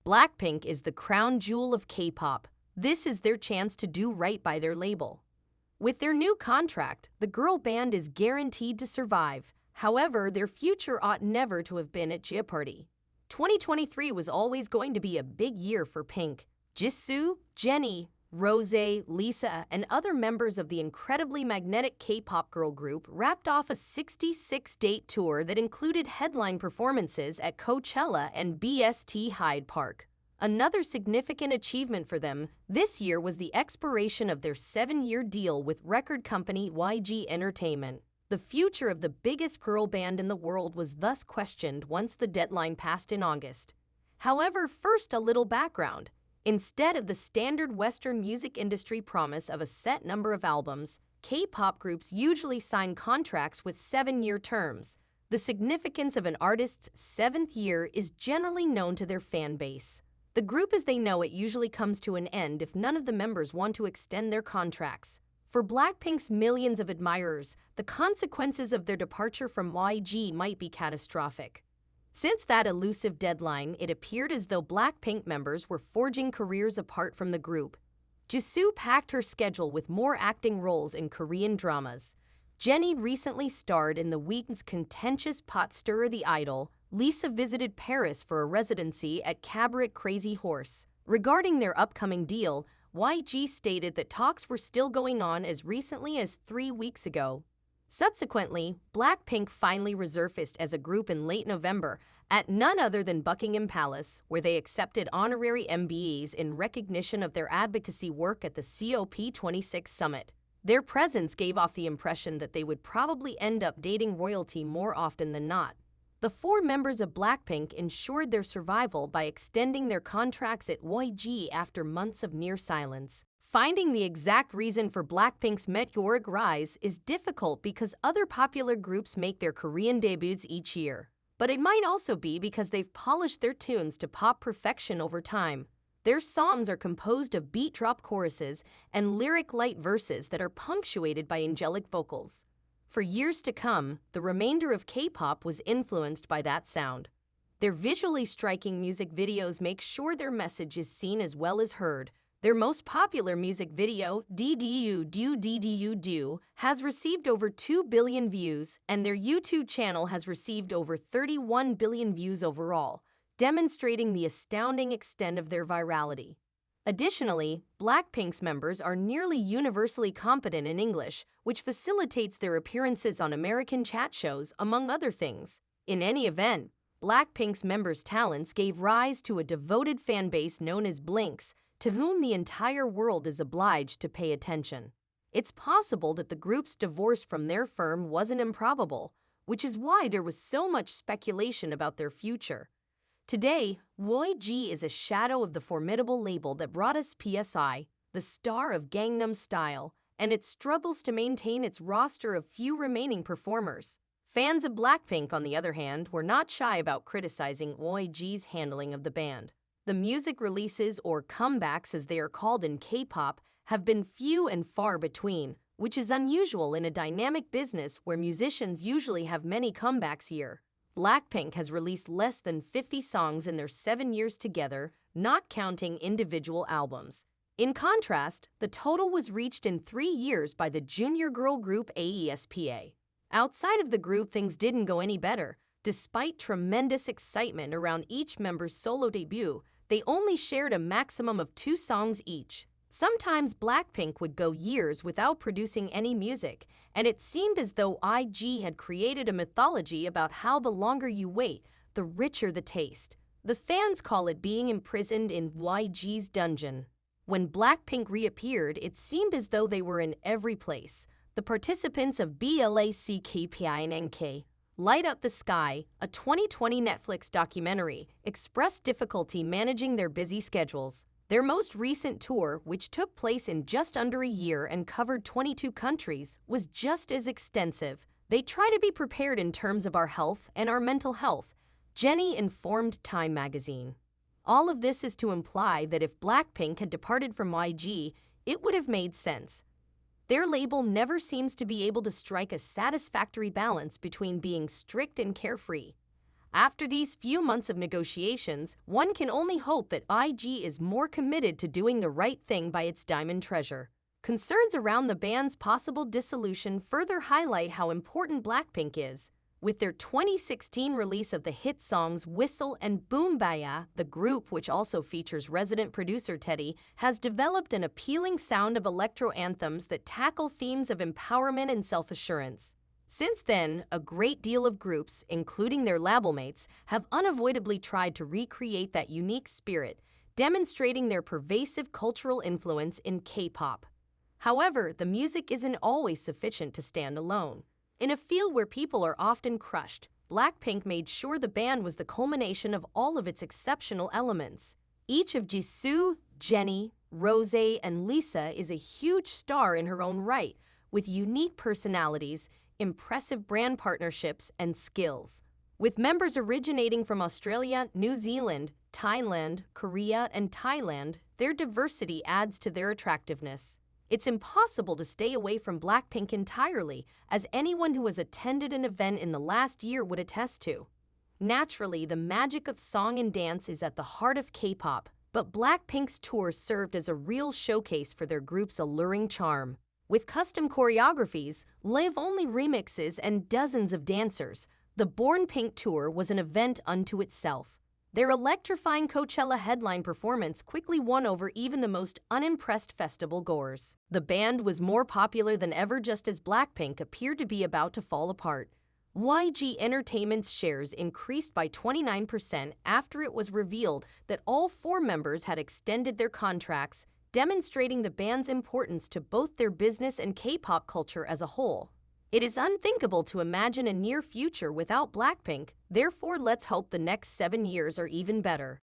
Blackpink is the crown jewel of K-pop. This is their chance to do right by their label. With their new contract, the girl band is guaranteed to survive. However, their future ought never to have been at Jeopardy. 2023 was always going to be a big year for Pink. Jisoo, Jennie, Rosé, Lisa, and other members of the incredibly magnetic K-pop girl group wrapped off a 66-date tour that included headline performances at Coachella and BST Hyde Park. Another significant achievement for them this year was the expiration of their 7-year deal with record company YG Entertainment. The future of the biggest girl band in the world was thus questioned once the deadline passed in August. However, first a little background. Instead of the standard Western music industry promise of a set number of albums, K-pop groups usually sign contracts with 7-year terms. The significance of an artist's 7th year is generally known to their fan base. The group as they know it usually comes to an end if none of the members want to extend their contracts. For Blackpink's millions of admirers, the consequences of their departure from YG might be catastrophic. Since that elusive deadline, it appeared as though Blackpink members were forging careers apart from the group. Jisoo packed her schedule with more acting roles in Korean dramas. Jennie recently starred in the week's contentious pot stirrer The Idol. Lisa visited Paris for a residency at Cabaret Crazy Horse. Regarding their upcoming deal, YG stated that talks were still going on as recently as 3 weeks ago. Subsequently, Blackpink finally resurfaced as a group in late November at none other than Buckingham Palace, where they accepted honorary MBEs in recognition of their advocacy work at the COP26 summit. Their presence gave off the impression that they would probably end up dating royalty more often than not. The 4 members of Blackpink ensured their survival by extending their contracts at YG after months of near silence. Finding the exact reason for Blackpink's meteoric rise is difficult because other popular groups make their Korean debuts each year. But it might also be because they've polished their tunes to pop perfection over time. Their songs are composed of beat-drop choruses and lyric-light verses that are punctuated by angelic vocals. For years to come, the remainder of K-pop was influenced by that sound. Their visually striking music videos make sure their message is seen as well as heard. Their most popular music video, DDU, has received over 2 billion views, and their YouTube channel has received over 31 billion views overall, demonstrating the astounding extent of their virality. Additionally, Blackpink's members are nearly universally competent in English, which facilitates their appearances on American chat shows, among other things. In any event, Blackpink's members' talents gave rise to a devoted fan base known as Blinks, to whom the entire world is obliged to pay attention. It's possible that the group's divorce from their firm wasn't improbable, which is why there was so much speculation about their future. Today, YG is a shadow of the formidable label that brought us PSI, the star of Gangnam Style, and it struggles to maintain its roster of few remaining performers. Fans of Blackpink, on the other hand, were not shy about criticizing YG's handling of the band. The music releases, or comebacks as they are called in K-pop, have been few and far between, which is unusual in a dynamic business where musicians usually have many comebacks a year. Blackpink has released less than 50 songs in their 7 years together, not counting individual albums. In contrast, the total was reached in 3 years by the junior girl group aespa. Outside of the group, things didn't go any better. Despite tremendous excitement around each member's solo debut, they only shared a maximum of 2 songs each. Sometimes Blackpink would go years without producing any music, and it seemed as though IG had created a mythology about how the longer you wait, the richer the taste. The fans call it being imprisoned in YG's dungeon. When Blackpink reappeared, it seemed as though they were in every place. The participants of Blackpink Light Up the Sky, a 2020 Netflix documentary, expressed difficulty managing their busy schedules. Their most recent tour, which took place in just under a year and covered 22 countries, was just as extensive. They try to be prepared in terms of our health and our mental health, Jennie informed Time magazine. All of this is to imply that if Blackpink had departed from YG, it would have made sense. Their label never seems to be able to strike a satisfactory balance between being strict and carefree. After these few months of negotiations, one can only hope that IG is more committed to doing the right thing by its diamond treasure. Concerns around the band's possible dissolution further highlight how important Blackpink is. With their 2016 release of the hit songs Whistle and Boom Baya, the group, which also features resident producer Teddy, has developed an appealing sound of electro anthems that tackle themes of empowerment and self-assurance. Since then, a great deal of groups, including their label mates, have unavoidably tried to recreate that unique spirit, demonstrating their pervasive cultural influence in K-pop. However, the music isn't always sufficient to stand alone. In a field where people are often crushed, Blackpink made sure the band was the culmination of all of its exceptional elements. Each of Jisoo, Jennie, Rose, and Lisa is a huge star in her own right, with unique personalities, impressive brand partnerships, and skills. With members originating from Australia, New Zealand, Thailand, Korea, and Thailand, their diversity adds to their attractiveness. It's impossible to stay away from Blackpink entirely, as anyone who has attended an event in the last year would attest to. Naturally, the magic of song and dance is at the heart of K-pop, but Blackpink's tour served as a real showcase for their group's alluring charm. With custom choreographies, live-only remixes, and dozens of dancers, the Born Pink tour was an event unto itself. Their electrifying Coachella headline performance quickly won over even the most unimpressed festival goers. The band was more popular than ever just as Blackpink appeared to be about to fall apart. YG Entertainment's shares increased by 29% after it was revealed that all 4 members had extended their contracts, demonstrating the band's importance to both their business and K-pop culture as a whole. It is unthinkable to imagine a near future without Blackpink, therefore let's hope the next 7 years are even better.